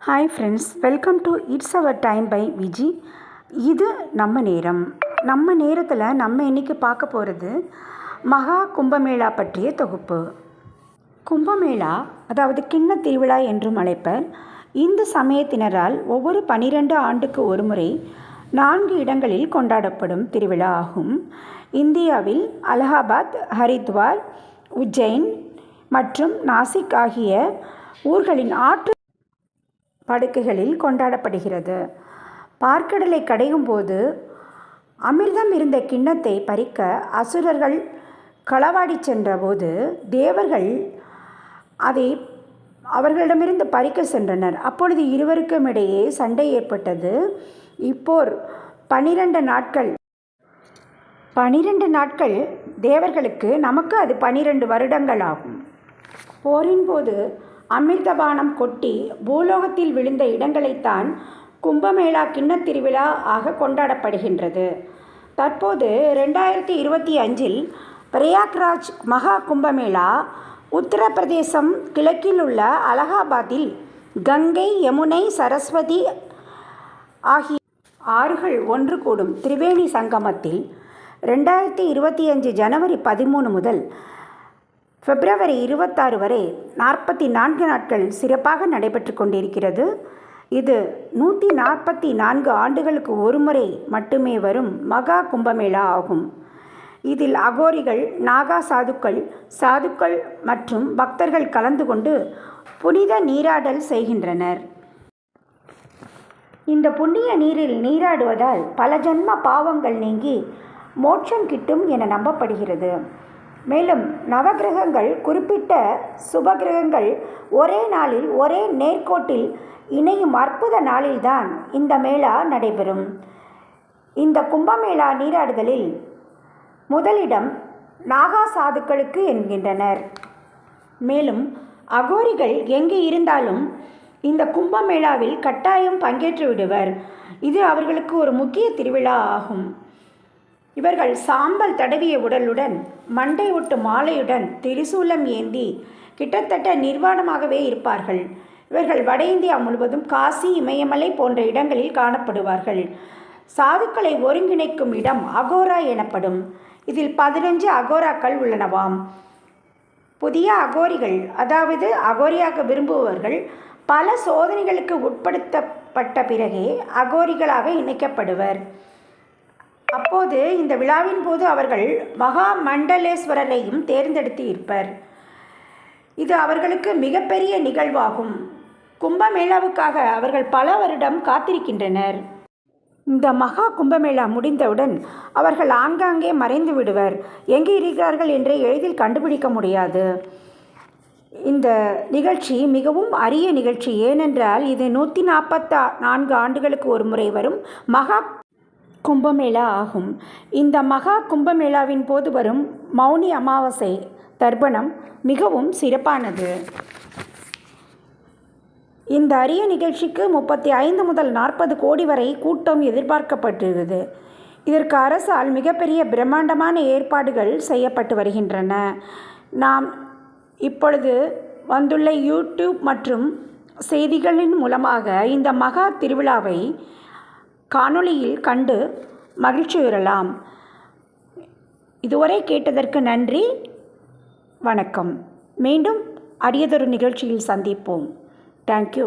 Hi friends, welcome to it's our time by Viji. இது நம்ம நேரம். நம்ம நேரத்தில் நம்ம இன்றைக்கி பார்க்க போகிறது மகா கும்பமேளா பற்றிய தொகுப்பு. கும்பமேளா அதாவது கிண்ண திருவிழா என்றும் அழைப்பர். இந்து சமயத்தினரால் ஒவ்வொரு 12 ஆண்டுக்கு ஒரு முறை 4 இடங்களில் கொண்டாடப்படும் திருவிழா ஆகும். இந்தியாவில் அலகாபாத், ஹரித்வார், உஜ்ஜைன் மற்றும் நாசிக் ஆகிய ஊர்களின் ஆற்று படுக்கைகளில் கொண்டாடப்படுகிறது. பார்க்கடலை கடையும் போது அமிர்தம் இருந்த கிண்ணத்தை பறிக்க அசுரர்கள் களவாடி சென்றபோது தேவர்கள் அதை அவர்களிடமிருந்து பறிக்க சென்றனர். அப்பொழுது இருவருக்கும் இடையே சண்டை ஏற்பட்டது. இப்போர் 12 நாட்கள் தேவர்களுக்கு, நமக்கு அது 12 வருடங்கள் ஆகும். போரின் போது அமிர்தபானம் கொட்டி பூலோகத்தில் விழுந்த இடங்களைத்தான் கும்பமேளா கிண்ணத் திருவிழா ஆக கொண்டாடப்படுகின்றது. தற்போது 2025இல் பிரயாக்ராஜ் மகா கும்பமேளா உத்தரப்பிரதேசம் கிழக்கில் உள்ள அலகாபாத்தில் கங்கை, யமுனை, சரஸ்வதி ஆகிய ஆறுகள் ஒன்று கூடும் திரிவேணி சங்கமத்தில் 2025 ஜனவரி 13 முதல் பிப்ரவரி 26 வரை 44 நாட்கள் சிறப்பாக நடைபெற்று கொண்டிருக்கிறது. இது 144 ஆண்டுகளுக்கு ஒரு முறை மட்டுமே வரும் மகா கும்பமேளா ஆகும். இதில் அகோரிகள், நாகா சாதுக்கள் மற்றும் பக்தர்கள் கலந்து கொண்டு புனித நீராடல் செய்கின்றனர். இந்த புண்ணிய நீரில் நீராடுவதால் பல ஜன்ம பாவங்கள் நீங்கி மோட்சம் கிட்டும் என நம்பப்படுகிறது. மேலும் நவகிரகங்கள், குறிப்பிட்ட சுபகிரகங்கள் ஒரே நாளில் ஒரே நேர்கோட்டில் இணையும் அற்புத நாளில்தான் இந்த மேளா நடைபெறும். இந்த கும்பமேளா நீராடுதலில் முதலிடம் நாகா சாதுக்களுக்கு என்கின்றனர். மேலும் அகோரிகள் எங்கே இருந்தாலும் இந்த கும்பமேளாவில் கட்டாயம் பங்கேற்று விடுவர். இது அவர்களுக்கு ஒரு முக்கிய திருவிழா ஆகும். இவர்கள் சாம்பல் தடவிய உடலுடன், மண்டை ஒட்டு மாலையுடன், திரிசூலம் ஏந்தி கிட்டத்தட்ட நிர்வாணமாகவே இருப்பார்கள். இவர்கள் வட இந்தியா முழுவதும் காசி, இமயமலை போன்ற இடங்களில் காணப்படுவார்கள். சாதுக்களை ஒருங்கிணைக்கும் இடம் அகோரா எனப்படும். இதில் 15 அகோராக்கள் உள்ளனவாம். புதிய அகோரிகள், அதாவது அகோரியாக விரும்புபவர்கள் பல சோதனைகளுக்கு உட்படுத்தப்பட்ட பிறகே அகோரிகளாக இணைக்கப்படுவர். அப்போது இந்த விழாவின் போது அவர்கள் மகா மண்டலேஸ்வரரையும் தேர்ந்தெடுத்து இருப்பர். இது அவர்களுக்கு மிகப்பெரிய நிகழ்வாகும். கும்பமேளாவுக்காக அவர்கள் பல வருடம் காத்திருக்கின்றனர். இந்த மகா கும்பமேளா முடிந்தவுடன் அவர்கள் ஆங்காங்கே மறைந்து விடுவர். எங்கே இருக்கிறார்கள் என்று எளிதில் கண்டுபிடிக்க முடியாது. இந்த நிகழ்ச்சி மிகவும் அரிய நிகழ்ச்சி. ஏனென்றால் இது 144 ஆண்டுகளுக்கு ஒரு முறை வரும் மகா கும்பமேளா ஆகும். இந்த மகா கும்பமேளாவின் போது வரும் மௌனி அமாவாசை தர்ப்பணம் மிகவும் சிறப்பானது. இந்த அரிய நிகழ்ச்சிக்கு 35 முதல் 40 கோடி வரை கூட்டம் எதிர்பார்க்கப்படுகிறது. இதற்கு அரசால் மிகப்பெரிய பிரம்மாண்டமான ஏற்பாடுகள் செய்யப்பட்டு வருகின்றன. நாம் இப்பொழுது வந்துள்ள யூடியூப் மற்றும் செய்திகளின் மூலமாக இந்த மகா திருவிழாவை காணொளியில் கண்டு மகிழ்ச்சியுறலாம். இதுவரை கேட்டதற்கு நன்றி, வணக்கம். மீண்டும் அரியதொரு நிகழ்ச்சியில் சந்திப்போம். தேங்க்யூ.